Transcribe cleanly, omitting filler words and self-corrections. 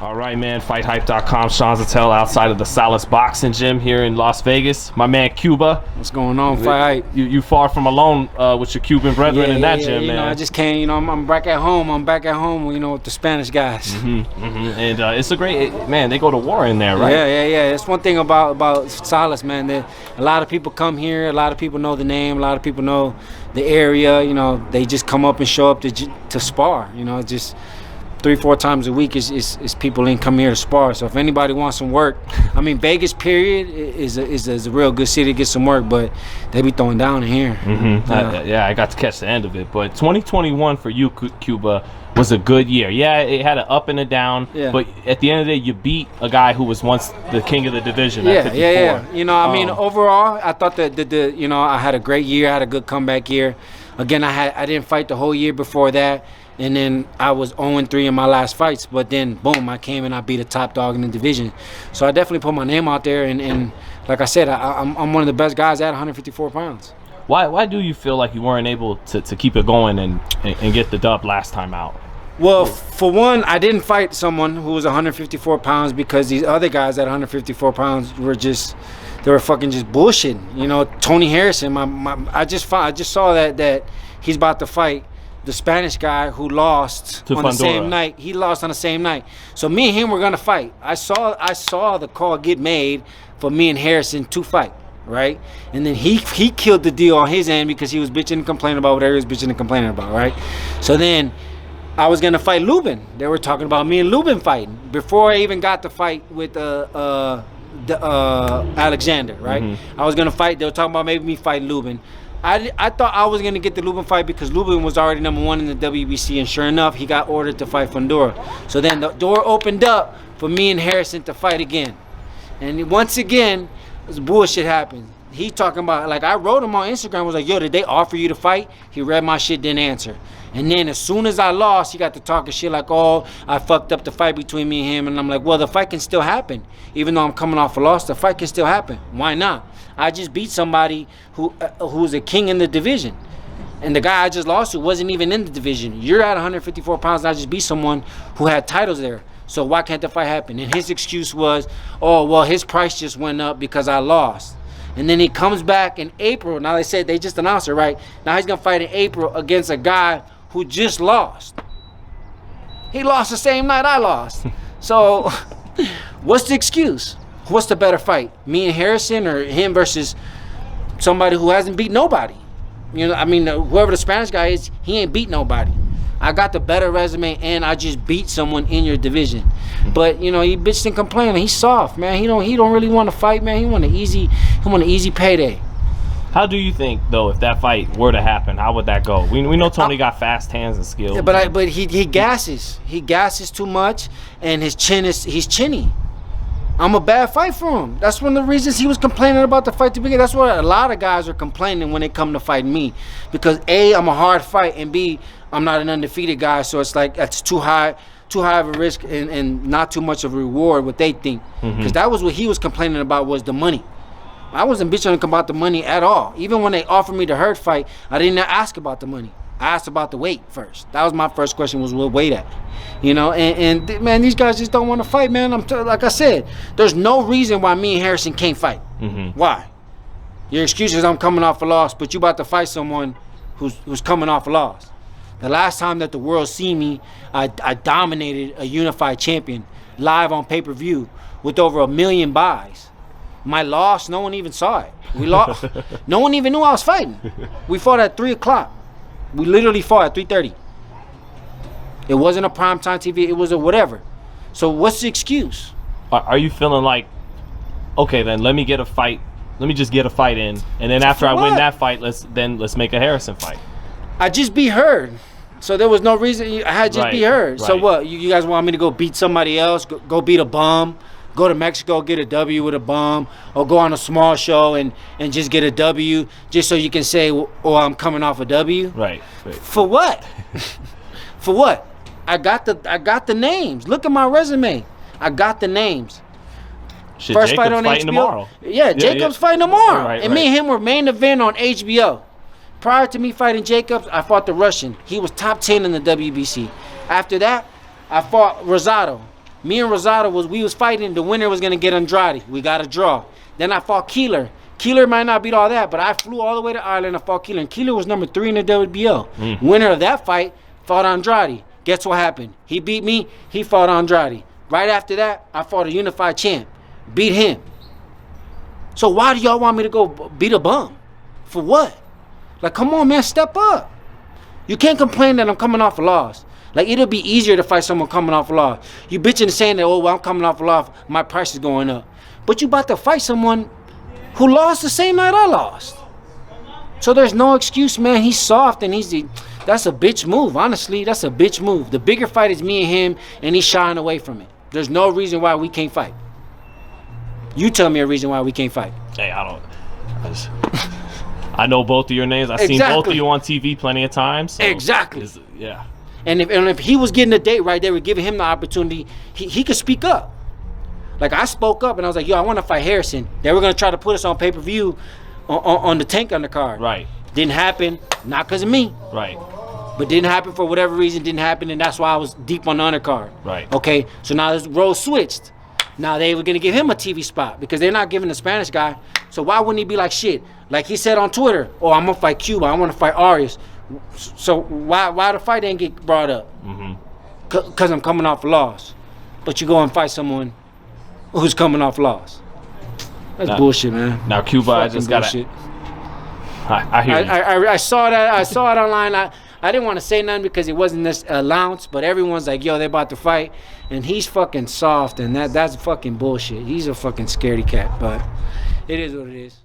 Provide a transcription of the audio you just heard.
All right, man. FightHype.com. Sean Zattel outside of the Salas Boxing Gym here in Las Vegas. My man Cuba. What's going on, FightHype? You far from alone with your Cuban brethren in that gym, you man. know, I just came. I'm back at home. I'm back at home. With the Spanish guys. And it's a great man. They go to war in there, right? Yeah. That's one thing about Salas, man. A lot of people come here. A lot of people know the name. A lot of people know the area. They just come up and show up to spar. Just 3-4 times a week is people in come here to spar. So if anybody wants some work, I mean, Vegas period is a real good city to get some work, but they be throwing down in here. I got to catch the end of it. But 2021 for you, Cuba, was a good year. Yeah, it had an up and a down, but at the end of the day, you beat a guy who was once the king of the division at 54. I mean, overall, I thought that I had a great year. I had a good comeback year. Again, I didn't fight the whole year before that. And then I was 0-3 in my last fights, but then boom, I came and I beat a top dog in the division. So I definitely put my name out there, and like I said, I'm one of the best guys at 154 pounds. Why do you feel like you weren't able to keep it going and get the dub last time out? Well, for one, I didn't fight someone who was 154 pounds because these other guys at 154 pounds were fucking just bullshitting. Tony Harrison, I just saw that he's about to fight the Spanish guy who lost on the same night. He lost on the same night. So me and him were gonna fight. I saw the call get made for me and Harrison to fight, right? And then he killed the deal on his end because he was bitching and complaining about whatever he was bitching and complaining about, right? So then I was gonna fight Lubin. They were talking about me and Lubin fighting before I even got to fight with Alexander, right? I was gonna fight. They were talking about maybe me fighting Lubin. I thought I was going to get the Lubin fight because Lubin was already '1 in the WBC, and sure enough, he got ordered to fight Fundora. So then the door opened up for me and Harrison to fight again. And once again, this bullshit happened. He talking about, like, I wrote him on Instagram, was like, yo, did they offer you to fight? He read my shit, didn't answer. And then as soon as I lost, he got to talking shit like, oh, I fucked up the fight between me and him. And I'm like, well, the fight can still happen. Even though I'm coming off a loss, the fight can still happen. Why not? I just beat somebody who's a king in the division. And the guy I just lost to wasn't even in the division. You're at 154 pounds, and I just beat someone who had titles there. So why can't the fight happen? And his excuse was, oh, well, his price just went up because I lost. And then he comes back in April. Now they just announced it, right? Now he's going to fight in April against a guy who just lost. He lost the same night I lost. So what's the excuse? What's the better fight? Me and Harrison, or him versus somebody who hasn't beat nobody? Whoever the Spanish guy is, he ain't beat nobody. I got the better resume, and I just beat someone in your division. But he bitched and complained. He's soft, man. He don't really want to fight, man. He want an easy payday. How do you think, though, if that fight were to happen, how would that go? We know Tony got fast hands and skills. Yeah, but he gasses. He gasses too much, and he's chinny. I'm a bad fight for him. That's one of the reasons he was complaining about the fight to begin. That's why a lot of guys are complaining when they come to fight me. Because A, I'm a hard fight, and B, I'm not an undefeated guy, so it's like that's too high of a risk and not too much of a reward, what they think. Because that was what he was complaining about, was the money. I wasn't bitching about the money at all. Even when they offered me the Hurt fight, I didn't ask about the money. I asked about the weight first. That was my first question, was what weight at? And man, these guys just don't want to fight, man. Like I said, there's no reason why me and Harrison can't fight. Why? Your excuse is I'm coming off a loss, but you about to fight someone who's coming off a loss. The last time that the world seen me, I dominated a unified champion live on pay-per-view with over 1 million buys. My loss, no one even saw it. We lost. No one even knew I was fighting. We fought at 3 o'clock. We literally fought at 3:30. It wasn't a primetime TV. It was a whatever. So what's the excuse? Are you feeling like, okay, then let me get a fight. Let me just get a fight in, and then after I win that fight, let's make a Harrison fight. I just be heard. So there was no reason. I had just be heard. So what? You guys want me to go beat somebody else? Go beat a bum? Go to Mexico, get a W with a bum, or go on a small show and just get a W just so you can say, oh, I'm coming off a W? Right. For what? For what? I got the names. Look at my resume. I got the names. Shit, First Jacob's fight on fighting HBO. Tomorrow. Yeah, Jacob's fighting tomorrow. Right, me and him were main event on HBO. Prior to me fighting Jacobs, I fought the Russian. He was top 10 in the WBC. After that, I fought Rosado. Me and Rosado was fighting. The winner was gonna get Andrade. We got a draw. Then I fought Keeler. Keeler might not beat all that, but I flew all the way to Ireland and fought Keeler. And Keeler was number 3 in the WBO. Winner of that fight fought Andrade. Guess what happened? He beat me. He fought Andrade. Right after that, I fought a unified champ. Beat him. So why do y'all want me to go beat a bum? For what? Like, come on, man, step up. You can't complain that I'm coming off a loss. Like, it'll be easier to fight someone coming off a loss. You bitching and saying that, oh, well, I'm coming off a loss, my price is going up. But you about to fight someone who lost the same night I lost. So there's no excuse, man. He's soft and that's a bitch move. Honestly, that's a bitch move. The bigger fight is me and him, and he's shying away from it. There's no reason why we can't fight. You tell me a reason why we can't fight. Hey, I know both of your names. I've seen both of you on TV plenty of times. So exactly. Yeah. And if he was getting a date right there, we're giving him the opportunity, he could speak up. Like, I spoke up and I was like, yo, I want to fight Harrison. They were going to try to put us on pay-per-view on the Tank undercard. Right. Didn't happen. Not because of me. Right. But didn't happen for whatever reason. Didn't happen, and that's why I was deep on the undercard. Right. Okay, so now this role switched. Now they were going to give him a TV spot because they're not giving the Spanish guy. So why wouldn't he be like, shit? Like he said on Twitter, oh, I'm going to fight Cuba. I want to fight Arias. So why the fight didn't get brought up? Because I'm coming off a loss. But you go and fight someone who's coming off loss. That's bullshit, man. Now Cuba, I just got to... I hear you. I saw that. I saw it online. I didn't want to say nothing because it wasn't this allowance, but everyone's like, yo, they're about to fight. And he's fucking soft, and that's fucking bullshit. He's a fucking scaredy cat, but it is what it is.